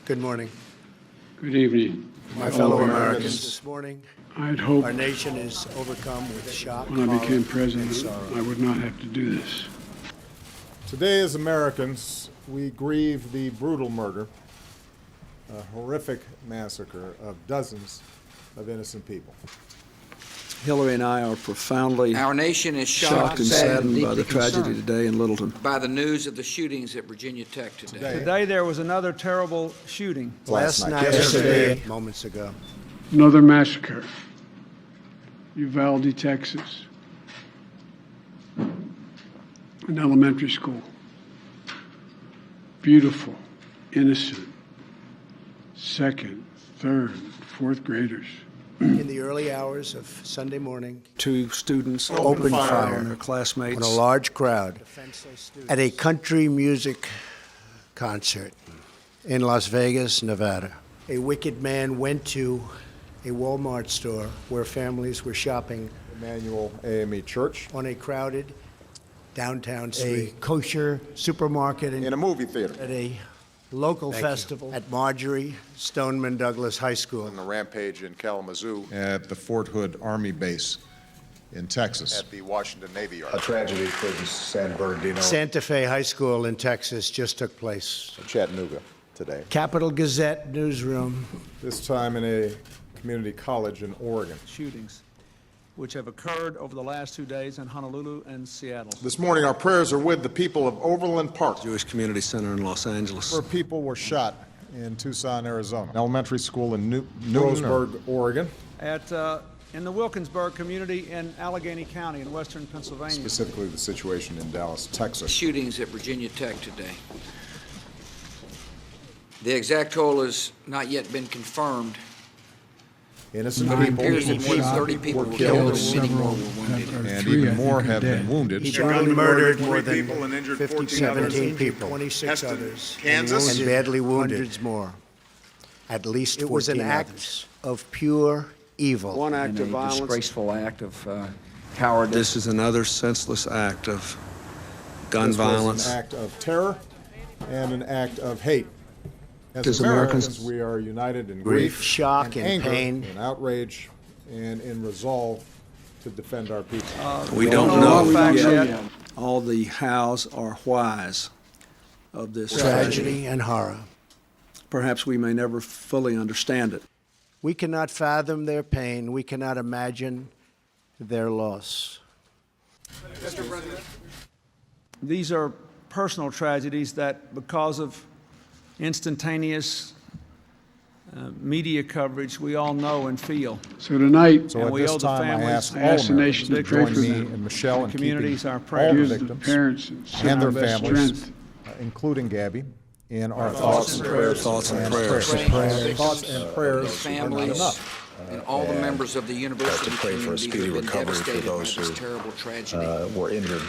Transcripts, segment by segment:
Good morning. Good evening. My fellow Americans, this morning, I'd hoped our nation is overcome with shock, when I became horror, and president, sorrow. I would not have to do this. Today, as Americans, we grieve the brutal murder, a horrific massacre of dozens of innocent people. Hillary and I are profoundly Our nation is shocked and saddened by the tragedy today in Littleton. by the news of the shootings at Virginia Tech today. Today there was another terrible shooting. Last night, yesterday, moments ago. Another massacre. Uvalde, Texas. An elementary school. Beautiful, innocent, second, third, fourth graders. In the early hours of Sunday morning, Two students opened fire on their classmates. on a large crowd at a country music concert in Las Vegas, Nevada. A wicked man went to a Walmart store where families were shopping Emmanuel AME Church. on a crowded downtown street. A kosher supermarket in a movie theater, at a local festival at Marjorie Stoneman Douglas High School. in the rampage in Kalamazoo, at the Fort Hood Army Base in Texas. at the Washington Navy Yard, A tragedy for the San Bernardino. Santa Fe High School in Texas just took place. Chattanooga today. Capital Gazette newsroom. This time in a community college in Oregon. Shootings which have occurred over the last 2 days in Honolulu and Seattle. This morning, our prayers are with the people of Overland Park. Jewish Community Center in Los Angeles. Where people were shot in Tucson, Arizona. An elementary school in Roseburg, Oregon. In the Wilkinsburg community in Allegheny County in western Pennsylvania. Specifically the situation in Dallas, Texas. Shootings at Virginia Tech today. The exact toll has not yet been confirmed. Innocent It people appears that more than 30 people were killed and many more were wounded. And even more have been wounded. He murdered more than people and injured 17 people, 26 Heston, others, Kansas. and badly wounded. Hundreds more. At least 14 It was an act of pure evil. One act of A violence. disgraceful act of cowardice. This is another senseless act of gun This was violence. an act of terror and an act of hate. As As Americans, Americans, we are united in grief, shock, and anger, pain. and outrage, and in resolve to defend our people. We don't all know facts yet yet. all the hows or whys of this Tragedy and horror. Perhaps we may never fully understand it. We cannot fathom their pain. We cannot imagine their loss. These are personal tragedies that, because of instantaneous media coverage, we all know and feel. So tonight, So And at we owe this the time, I families- ask I all ask the Americans nation to to pray join for me them. and Michelle in Communities, keeping our all prayers. the here's the victims parents and and send their our best families, strength. including Gabby, in our Thoughts and prayers. Thoughts and prayers. Thoughts and prayers are not Families enough. and all the members of the university to pray for a community speedy who have been recovery for devastated by those this who, terrible tragedy. were injured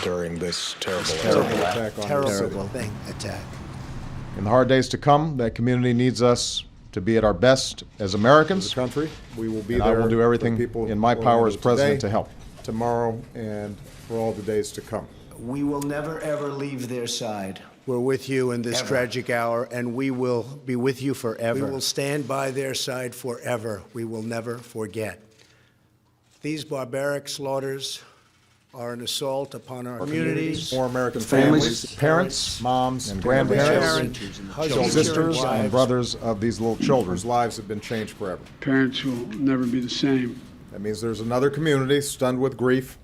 during this terrible Terrible attack on the city. Terrible thing, attack. In the hard days to come, that community needs us to be at our best as Americans. As a country, we will be and there. I will do everything in my power as president to help. Tomorrow and for all the days to come. We will never, ever leave their side. We're with you in this tragic hour, and we will be with you forever. We will stand by their side forever. We will never forget. These barbaric slaughters are an assault upon our communities, More American Families, families, parents, moms, and grandparents, husbands, sisters, and wives. brothers of these little children whose lives have been changed forever. Parents will never be the same. That means there's another community stunned with grief,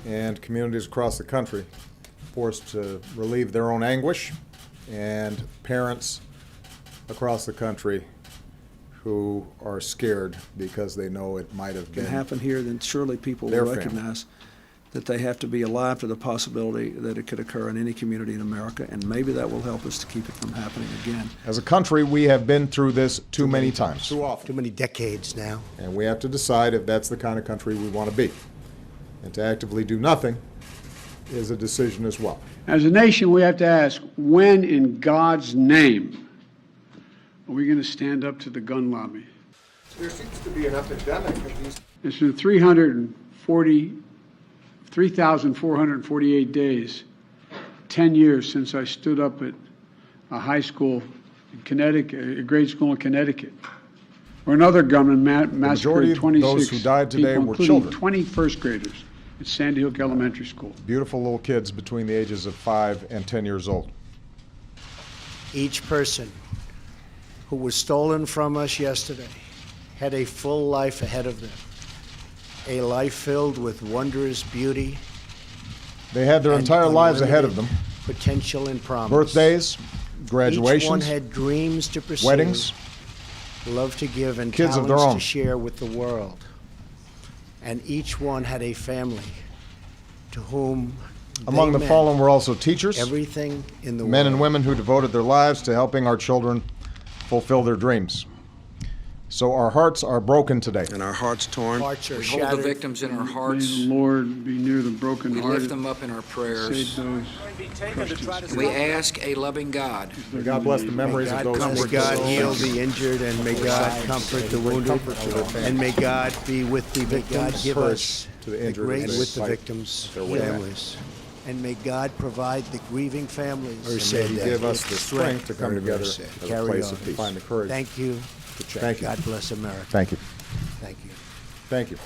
and communities across the country forced to relieve their own anguish, and parents across the country who are scared because they know it might have Can been. happen here, then surely people Their will family. recognize that they have to be alive to the possibility that it could occur in any community in America, and maybe that will help us to keep it from happening again. As a country, we have been through this too many times. Too often. Too many decades now. And we have to decide if that's the kind of country we want to be. And to actively do nothing is a decision as well. As a nation, we have to ask, when in God's name are we going to stand up to the gun lobby? There seems to be an epidemic of these. It's been 3,448 days, 10 years since I stood up at a high school in Connecticut, a grade school in Connecticut, where another gunman majority massacred of 26 those who died today people, were including children. 20 first graders at Sandy Hook Elementary School. Beautiful little kids between the ages of 5 and 10 years old. Each person who was stolen from us yesterday had a full life ahead of them, a life filled with wondrous beauty. They had their and entire lives ahead of them. unlimited potential and promise. Birthdays, Each one graduations, had dreams to pursue, weddings, love to give, and kids of talents their own. to share with the world. And each one had a family to whom Among they the meant fallen were also teachers, everything in the world. men and women who devoted their lives to helping our children fulfill their dreams. So our hearts are broken today. And our hearts torn. Hearts are We hold the shattered. victims in our May hearts. the Lord be near the We brokenhearted. lift them up in our prayers. Save those crushed in And spirit. we ask a loving God May God bless the memories of those who May were God killed. heal the injured, and may God comfort the wounded, and may God be with the victims. Give us to the the injured grace as they with the fight victims' their way back. families. And may God provide the grieving families. And may He give us the strength to come together as a Carry place on. of peace. Find the courage Thank you. to change. God bless America. Thank you. Thank you. Thank you.